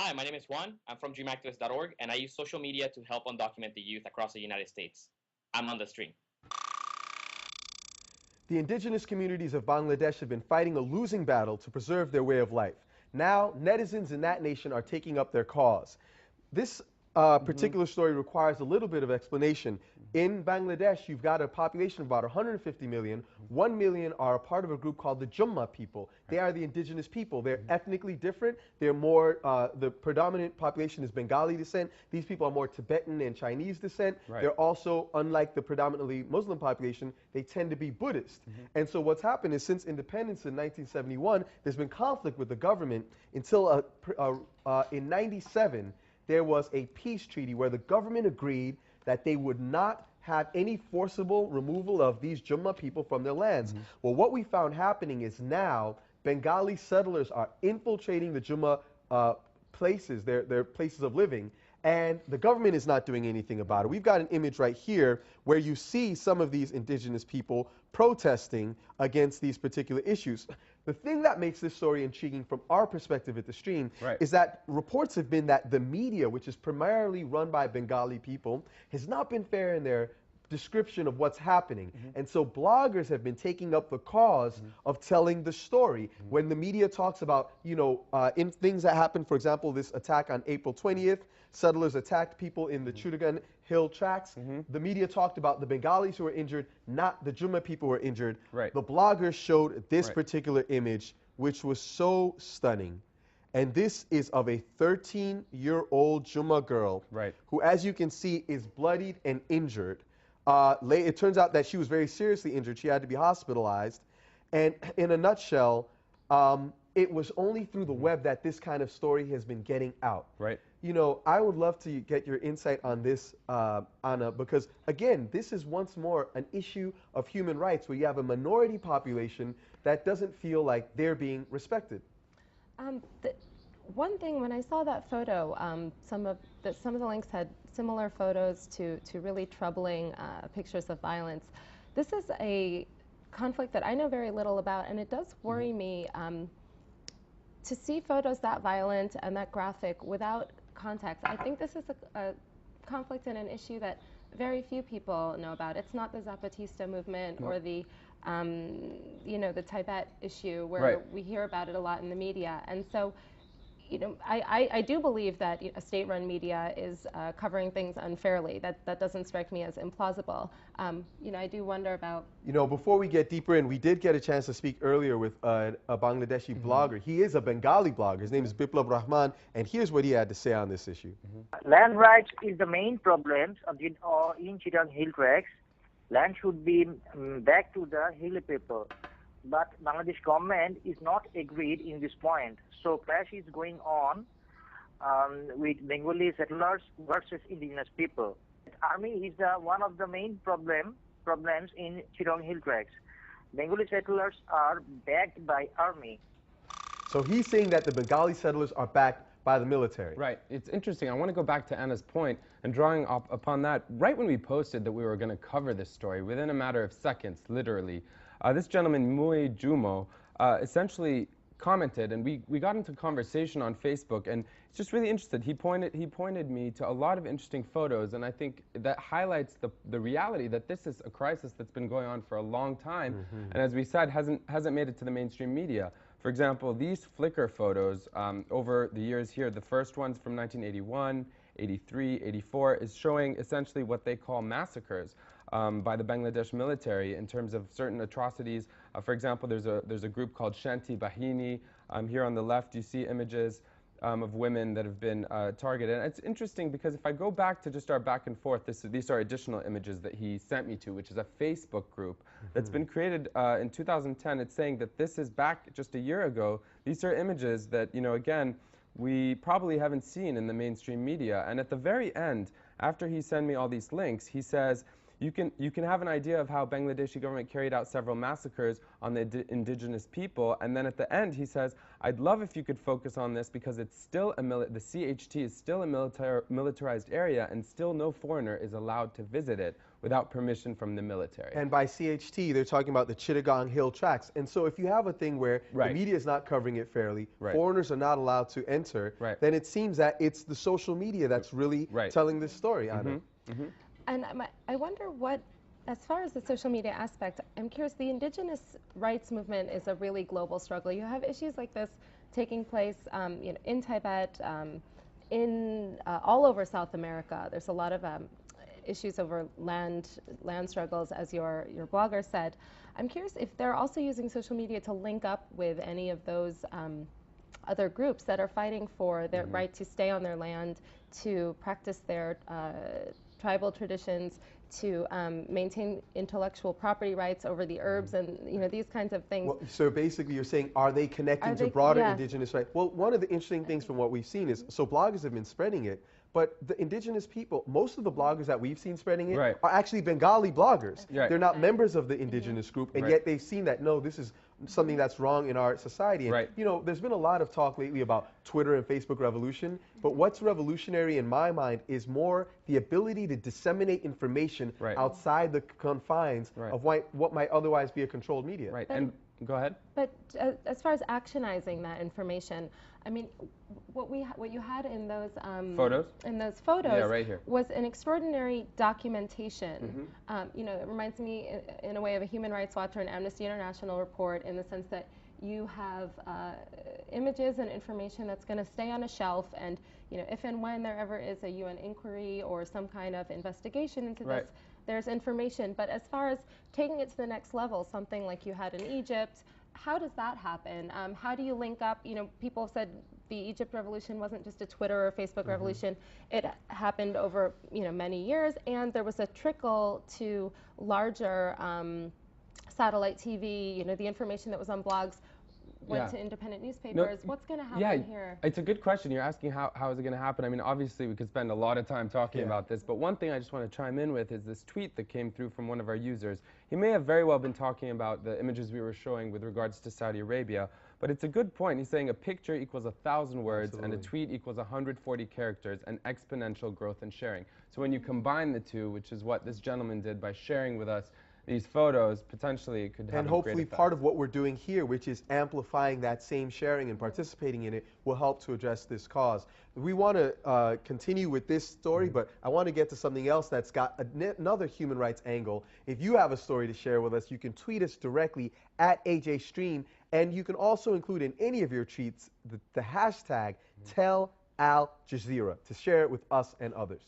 Hi, my name is Juan. I'm from dreamactivist.org, and I use social media to help undocument the youth across the United States. I'm on the stream. The indigenous communities of Bangladesh have been fighting a losing battle to preserve their way of life. Now, netizens in that nation are taking up their cause. This particular story requires a little bit of explanation. In Bangladesh, you've got a population of about 150 million. 1 million are a part of a group called the Jumma people. They are the indigenous people. They're ethnically different. They're more, the predominant population is Bengali descent. These people are more Tibetan and Chinese descent. Right. They're also, unlike the predominantly Muslim population, they tend to be Buddhist. And so what's happened is since independence in 1971, there's been conflict with the government until in 97, there was a peace treaty where the government agreed that they would not have any forcible removal of these Jumma people from their lands. Well, what we found happening is now Bengali settlers are infiltrating the Jumma places, their places of living, and the government is not doing anything about it. We've got an image right here where you see some of these indigenous people protesting against these particular issues. The thing that makes this story intriguing from our perspective at the stream is that reports have been that the media, which is primarily run by Bengali people, has not been fair in their description of what's happening. And so bloggers have been taking up the cause of telling the story. When the media talks about, in things that happened, for example, this attack on April 20th, settlers attacked people in the Chudagan Hill tracks. The media talked about the Bengalis who were injured, not the Jumma people who were injured. Right. The bloggers showed this particular image, which was so stunning. And this is of a 13-year-old Jumma girl who, as you can see, is bloodied and injured. It turns out that she was very seriously injured. She had to be hospitalized. And in a nutshell, it was only through the web that this kind of story has been getting out. Right. I would love to get your insight on this, Anna, because, again, this is once more an issue of human rights where you have a minority population that doesn't feel like they're being respected. One thing, when I saw that photo, some of the links had similar photos to really troubling pictures of violence. This is a conflict that I know very little about, and it does worry me to see photos that violent and that graphic without context. I think this is a conflict and an issue that very few people know about. It's not the Zapatista movement or the the Tibet issue where we hear about it a lot in the media. And so, I do believe that a state-run media is covering things unfairly. That doesn't strike me as implausible. I do wonder about... Before we get deeper in, we did get a chance to speak earlier with a Bangladeshi blogger. He is a Bengali blogger. His name is Biplab Rahman, and here's what he had to say on this issue. Land rights is the main problem in Chittagong Hill tracks. Land should be back to the hill people. But Bangladesh government is not agreed in this point. So clash is going on with Bengali settlers versus indigenous people. Army is one of the main problems in Chittagong Hill tracks. Bengali settlers are backed by army. So he's saying that the Bengali settlers are backed by the military. Right. It's interesting. I want to go back to Anna's point and drawing upon that. Right when we posted that we were going to cover this story, within a matter of seconds, literally, this gentleman, Mui Jumo, essentially commented, and we got into conversation on Facebook, and it's just really interesting. He pointed me to a lot of interesting photos, and I think that highlights the reality that this is a crisis that's been going on for a long time, and as we said, hasn't made it to the mainstream media. For example, these Flickr photos over the years here, the first one's from 1981, 83, 84, is showing essentially what they call massacres by the Bangladesh military in terms of certain atrocities. For example, there's a group called Shanti Bahini. Here on the left, you see images of women that have been targeted. And it's interesting because if I go back to just our back and forth, these are additional images that he sent me to, which is a Facebook group that's been created in 2010. It's saying that this is back just a year ago. These are images that, again, we probably haven't seen in the mainstream media. And at the very end, after he sent me all these links, he says, you can have an idea of how Bangladeshi government carried out several massacres on the indigenous people, and then at the end he says, I'd love if you could focus on this because it's still the CHT is still a militarized area and still no foreigner is allowed to visit it. without permission from the military. And by CHT, they're talking about the Chittagong Hill tracks. And so if you have a thing where the media is not covering it fairly, foreigners are not allowed to enter, then it seems that it's the social media that's really telling this story, Anna. And I wonder what, as far as the social media aspect, I'm curious, the indigenous rights movement is a really global struggle. You have issues like this taking place in Tibet, all over South America. There's a lot of issues over land struggles, as your blogger said. I'm curious if they're also using social media to link up with any of those other groups that are fighting for their right to stay on their land, to practice their tribal traditions, to maintain intellectual property rights over the herbs and these kinds of things. Well, so basically you're saying, are they connecting to broader indigenous rights? Well, one of the interesting things from what we've seen is, so bloggers have been spreading it, but the indigenous people, most of the bloggers that we've seen spreading it are actually Bengali bloggers. They're not members of the indigenous group, and yet they've seen that, no, this is something that's wrong in our society. And, there's been a lot of talk lately about Twitter and Facebook revolution, but what's revolutionary in my mind is more the ability to disseminate information outside the confines of what might otherwise be a controlled media. And go ahead. But as far as actionizing that information, I mean, what you had in those photos right here was an extraordinary documentation. It reminds me in a way of a Human Rights Watch or an Amnesty International report, in the sense that you have images and information that's going to stay on a shelf, and if and when there ever is a UN inquiry or some kind of investigation into this, there's information. But as far as taking it to the next level, something like you had in Egypt, how does that happen? How do you link up? People have said the Egypt revolution wasn't just a Twitter or Facebook revolution. It happened over many years, and there was a trickle to larger satellite TV. The information that was on blogs went to independent newspapers. What's going to happen here? It's a good question. You're asking how is it going to happen. I mean, obviously we could spend a lot of time talking about this, but one thing I just want to chime in with is this tweet that came through from one of our users. He may have very well been talking about the images we were showing with regards to Saudi Arabia, but it's a good point. He's saying a picture equals 1,000 words and a tweet equals 140 characters, and exponential growth and sharing. So when you combine the two, which is what this gentleman did by sharing with us these photos, potentially it could have and hopefully part of what we're doing here, which is amplifying that same sharing and participating in it, will help to address this cause. We want to continue with this story, but I want to get to something else that's got another human rights angle. If you have a story to share with us, you can tweet us directly at AJStream, and you can also include in any of your tweets the hashtag #TellAlJazeera to share it with us and others.